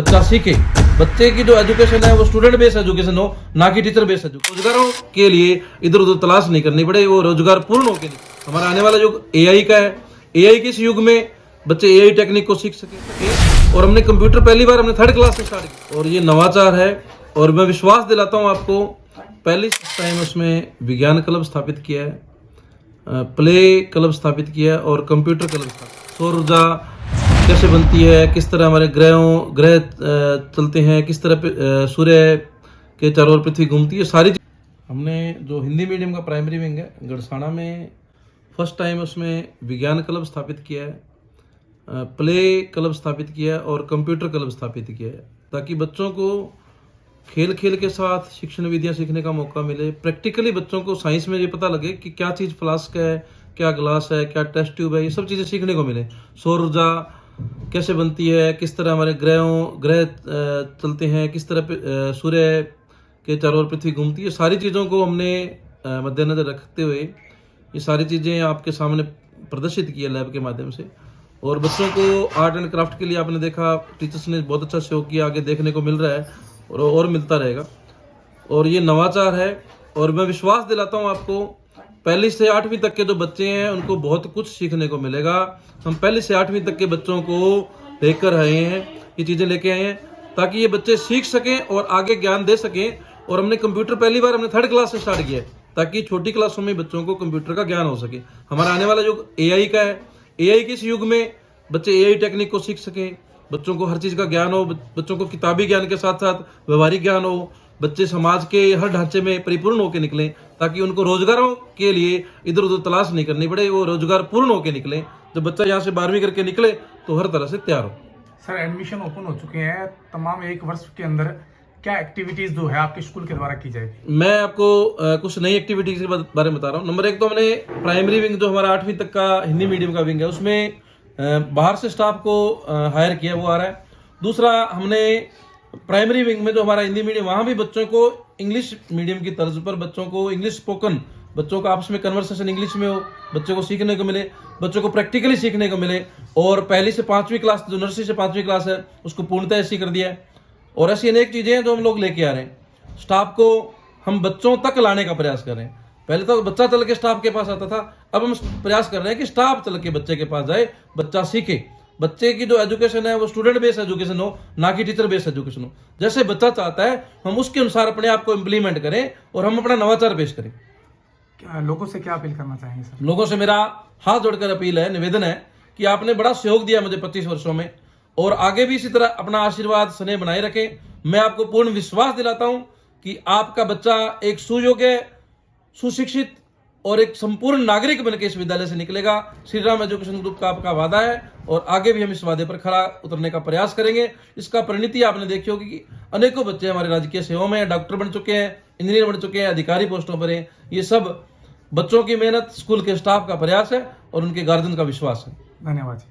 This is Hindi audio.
बच्चा सीखे। बच्चे की जो एजुकेशन है वो स्टूडेंट बेस्ड एजुकेशन हो, ना कि टीचर बेस्ड एजुकेशन। रोजगारों के लिए इधर उधर तलाश नहीं करनी पड़े, वो रोजगार पूर्ण होके नहीं। हमारा आने वाला युग एआई का है। एआई के इस युग में बच्चे एआई टेक्निक को सीख सके। और हमने कंप्यूटर पहली बार हमने 3rd क्लास से स्टार्ट किया और ये नवाचार है। और मैं विश्वास दिलाता हूँ आपको, पहली टाइम उसमें विज्ञान क्लब स्थापित किया है, प्ले क्लब स्थापित किया है और कंप्यूटर क्लब स्थापित। सौर ऊर्जा कैसे बनती है, किस तरह हमारे ग्रह चलते हैं, किस तरह सूर्य के चारों ओर पृथ्वी घूमती है, सारी हमने जो हिंदी मीडियम का प्राइमरी विंग है गड़साना में फर्स्ट टाइम उसमें विज्ञान क्लब स्थापित किया है, प्ले क्लब स्थापित किया है और कंप्यूटर क्लब स्थापित किया है, ताकि बच्चों को खेल खेल के साथ शिक्षण विधियां सीखने का मौका मिले। प्रैक्टिकली बच्चों को साइंस में ये पता लगे कि क्या चीज़ फ्लास्क है, क्या ग्लास है, क्या टेस्ट ट्यूब है, ये सब चीज़ें सीखने को मिले। सौर ऊर्जा कैसे बनती है, किस तरह हमारे ग्रह चलते हैं, किस तरह सूर्य के चारों ओर पृथ्वी घूमती है, सारी चीज़ों को हमने मद्देनजर रखते हुए ये सारी चीज़ें आपके सामने प्रदर्शित की है लैब के माध्यम से। और बच्चों को आर्ट एंड क्राफ्ट के लिए आपने देखा टीचर्स ने बहुत अच्छा सहयोग किया, आगे देखने को मिल रहा है और मिलता रहेगा। और ये नवाचार है। और मैं विश्वास दिलाता हूँ आपको, पहली से 8वीं तक के जो बच्चे हैं उनको बहुत कुछ सीखने को मिलेगा। हम पहली से 8वीं तक के बच्चों को लेकर आए हैं, ये चीज़ें लेके आए हैं ताकि ये बच्चे सीख सकें और आगे ज्ञान दे सकें। और हमने कंप्यूटर पहली बार हमने 3rd क्लास से स्टार्ट किया है ताकि छोटी क्लासों में बच्चों को कंप्यूटर का ज्ञान हो सके। हमारा आने वाला युग एआई का है। एआई के इस युग में बच्चे एआई टेक्निक को सीख सकें, बच्चों को हर चीज़ का ज्ञान हो, बच्चों को किताबी ज्ञान के साथ साथ व्यवहारिक ज्ञान हो, बच्चे समाज के हर ढांचे में परिपूर्ण होकर निकलें, ताकि उनको रोजगारों के लिए इधर उधर तलाश नहीं करनी पड़े, वो रोजगार पूर्ण होकर निकलें। जब बच्चा यहाँ से 12वीं करके निकले तो हर तरह से तैयार हो। सर एडमिशन ओपन हो चुके हैं, तमाम 1 वर्ष के अंदर क्या एक्टिविटीज जो है आपके स्कूल के द्वारा की जाएगी? मैं आपको कुछ नई एक्टिविटीज के बारे में बता रहा हूँ। नंबर 1 तो हमने प्राइमरी विंग जो हमारा 8वीं तक का हिंदी मीडियम का विंग है उसमें बाहर से स्टाफ को हायर किया, वो आ रहा है। दूसरा, हमने प्राइमरी विंग में जो हमारा हिंदी मीडियम, वहाँ भी बच्चों को इंग्लिश मीडियम की तर्ज पर बच्चों को इंग्लिश स्पोकन, बच्चों का आपस में कन्वर्सेशन इंग्लिश में हो, बच्चों को सीखने को मिले, बच्चों को प्रैक्टिकली सीखने को मिले। और पहली से 5वीं क्लास, जो नर्सरी से 5वीं क्लास है, उसको पूर्णतः ऐसी कर दिया है। और ऐसी अनेक चीज़ें हैं जो हम लोग लेके आ रहे हैं। स्टाफ को हम बच्चों तक लाने का प्रयास कर रहे हैं। पहले तो बच्चा चल के स्टाफ के पास आता था, अब हम प्रयास कर रहे हैं कि स्टाफ चल के बच्चे के पास जाए, बच्चा सीखे। बच्चे की जो एजुकेशन है वो स्टूडेंट बेस्ड एजुकेशन हो, ना कि टीचर बेस्ड एजुकेशन हो। जैसे बच्चा चाहता है हम उसके अनुसार अपने आप को इम्प्लीमेंट करें और हम अपना नवाचार पेश करें। लोगों से क्या अपील करना चाहेंगे सर? लोगों से मेरा हाथ जोड़कर अपील है, निवेदन है कि आपने बड़ा सहयोग दिया मुझे 25 वर्षों में, और आगे भी इसी तरह अपना आशीर्वाद स्नेह बनाए रखें। मैं आपको पूर्ण विश्वास दिलाता हूं कि आपका बच्चा एक सुयोग्य, सुशिक्षित और एक संपूर्ण नागरिक बनकर इस विद्यालय से निकलेगा। श्री राम एजुकेशन ग्रुप का आपका वादा है और आगे भी हम इस वादे पर खरा उतरने का प्रयास करेंगे। इसका परिणति आपने देखी होगी कि अनेकों बच्चे हमारे राजकीय सेवा में डॉक्टर बन चुके हैं, इंजीनियर बन चुके हैं, अधिकारी पोस्टों पर हैं। ये सब बच्चों की मेहनत, स्कूल के स्टाफ का प्रयास है और उनके गार्जियन का विश्वास है। धन्यवाद।